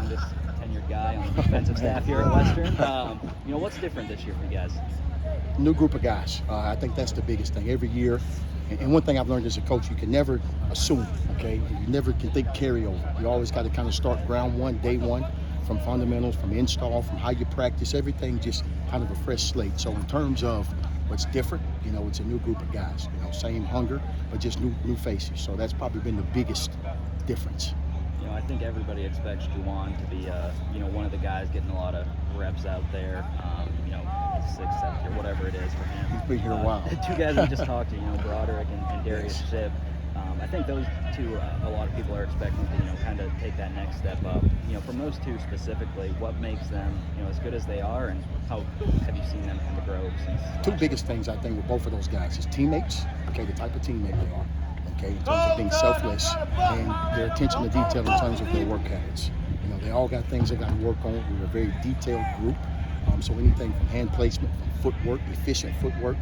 longest tenured guy on the defensive staff here at Western. What's different this year for you guys? New group of guys. I think that's the biggest thing. Every year, and one thing I've learned as a coach, you can never assume, okay? You never can think carryover. You always got to kind of start ground one, day one, from fundamentals, from install, from how you practice, everything just kind of a fresh slate. So in terms of what's different, it's a new group of guys. Same hunger, but just new faces. So that's probably been the biggest difference. I think everybody expects Juwan to be, one of the guys getting a lot of reps out there. Sixth, seventh, or whatever it is for him. He's been here a while. The two guys we just talked to, Broderick and Darius Shipp. I think those two, a lot of people are expecting to, kind of take that next step up. From those two specifically, what makes them, as good as they are, and how have you seen them kind of grow since? Two biggest things I think with both of those guys is teammates, okay, the type of teammate they are, okay, in terms of being selfless and their attention to detail in terms of their work habits. They all got things they got to work on. We're a very detailed group. So anything from hand placement, from footwork, efficient footwork,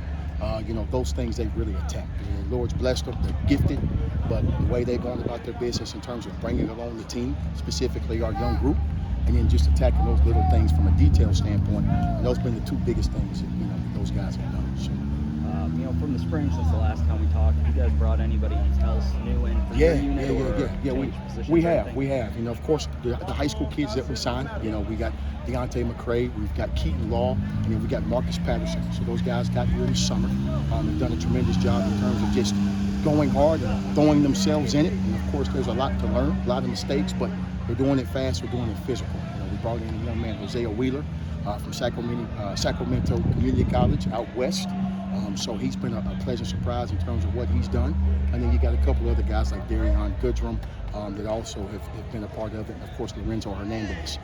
those things they really attack. The Lord's blessed them, they're gifted, but the way they're going about their business in terms of bringing along the team, specifically our young group, and then just attacking those little things from a detail standpoint, and those have been the two biggest things that those guys have done. So. From the spring since the last time we talked, have you guys brought anybody else new in for your unit? Yeah. We have. Of course, the high school kids that we signed. We got Deontay McCray, we've got Keaton Law, and then we got Marcus Patterson. So those guys got here this summer. They've done a tremendous job in terms of just going hard and throwing themselves in it. And of course, there's a lot to learn, a lot of mistakes, but we're doing it fast, we're doing it physical. We brought in a young man, Hosea Wheeler, from Sacramento Community College out west. So he's been a pleasant surprise in terms of what he's done. And then you got a couple other guys like Darion Goodrum that also have been a part of it. And of course, Lorenzo Hernandez.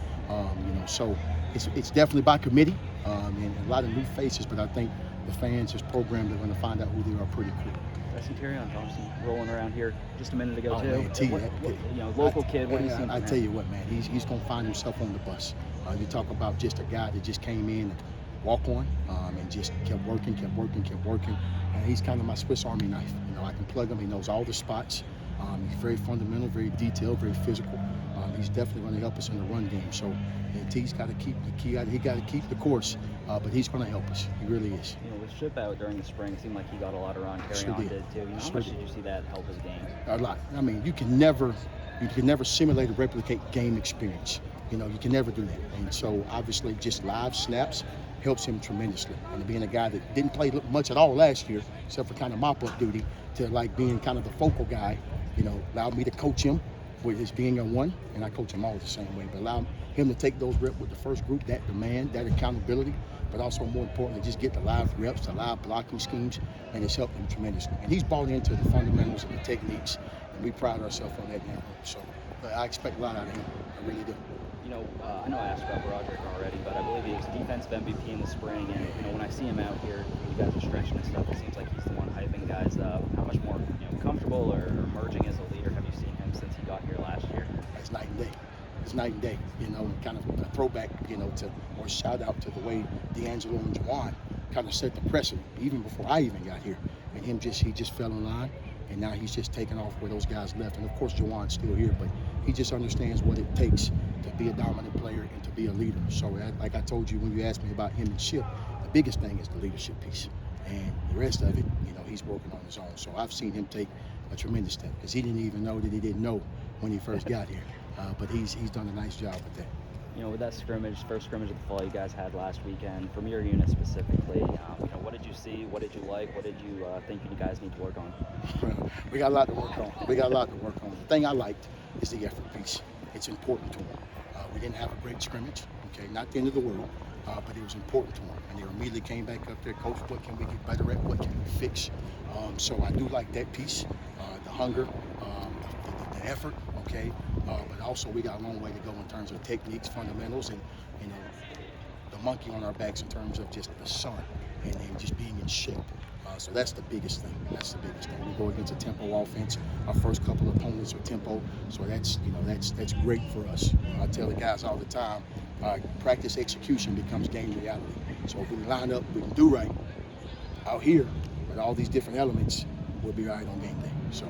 So it's definitely by committee and a lot of new faces, but I think the fans, this program, they're going to find out who they are pretty quick. I see Terrion Thompson rolling around here just a minute ago, too. Man, local kid, what do you see? I tell you what, man, he's going to find himself on the bus. You talk about just a guy that just came in and walk on and just kept working. And he's kind of my Swiss Army knife. I can plug him. He knows all the spots. He's very fundamental, very detailed, very physical. He's definitely going to help us in the run game. So T's got to keep the course, but he's going to help us. He really is. With Shipp out during the spring, it seemed like he got a lot of run. Terrion did too. How much did you see that help his game? A lot. I mean, you can never simulate or replicate game experience. You can never do that. And so obviously just live snaps helps him tremendously. And being a guy that didn't play much at all last year, except for kind of mop-up duty, to like being kind of the focal guy, allowed me to coach him with his being a one, and I coach him all the same way, but allow him to take those reps with the first group, that demand, that accountability, but also more importantly, just get the live reps, the live blocking schemes, and it's helped him tremendously. And he's bought into the fundamentals and the techniques, and we pride ourselves on that now. So I expect a lot out of him. I really do. I know I asked about Broderick already, but I believe he was defensive MVP in the spring. And when I see him out here, you guys are stretching and stuff. It seems like he's the one hyping guys up. How much more comfortable or emerging as a leader have you seen him since he got here last year? It's night and day. It's night and day. Kind of a throwback, or shout out to the way D'Angelo and Juwan kind of set the precedent even before I even got here. And he just fell in line. And now he's just taking off where those guys left. And of course, Juwan's still here, but he just understands what it takes to be a dominant player and to be a leader. So like I told you when you asked me about him and Shipp, the biggest thing is the leadership piece. And the rest of it, he's working on his own. So I've seen him take a tremendous step because he didn't even know that he didn't know when he first got here. But he's done a nice job with that. With that first scrimmage of the fall you guys had last weekend, from your unit specifically, what did you see? What did you like? What did you think you guys need to work on? We got a lot to work on. The thing I liked is the effort piece. It's important to them. We didn't have a great scrimmage, okay? Not the end of the world, but it was important to them. And they immediately came back up there, Coach, what can we get better at? What can we fix? So I do like that piece, the hunger, the effort, okay? But also we got a long way to go in terms of techniques, fundamentals, and the monkey on our backs in terms of just the sun and just being in shape. So that's the biggest thing. We go against a tempo offense. Our first couple of opponents are tempo, so that's great for us. I tell the guys all the time, practice execution becomes game reality. So if we line up, we can do right out here with all these different elements, we'll be right on game day. So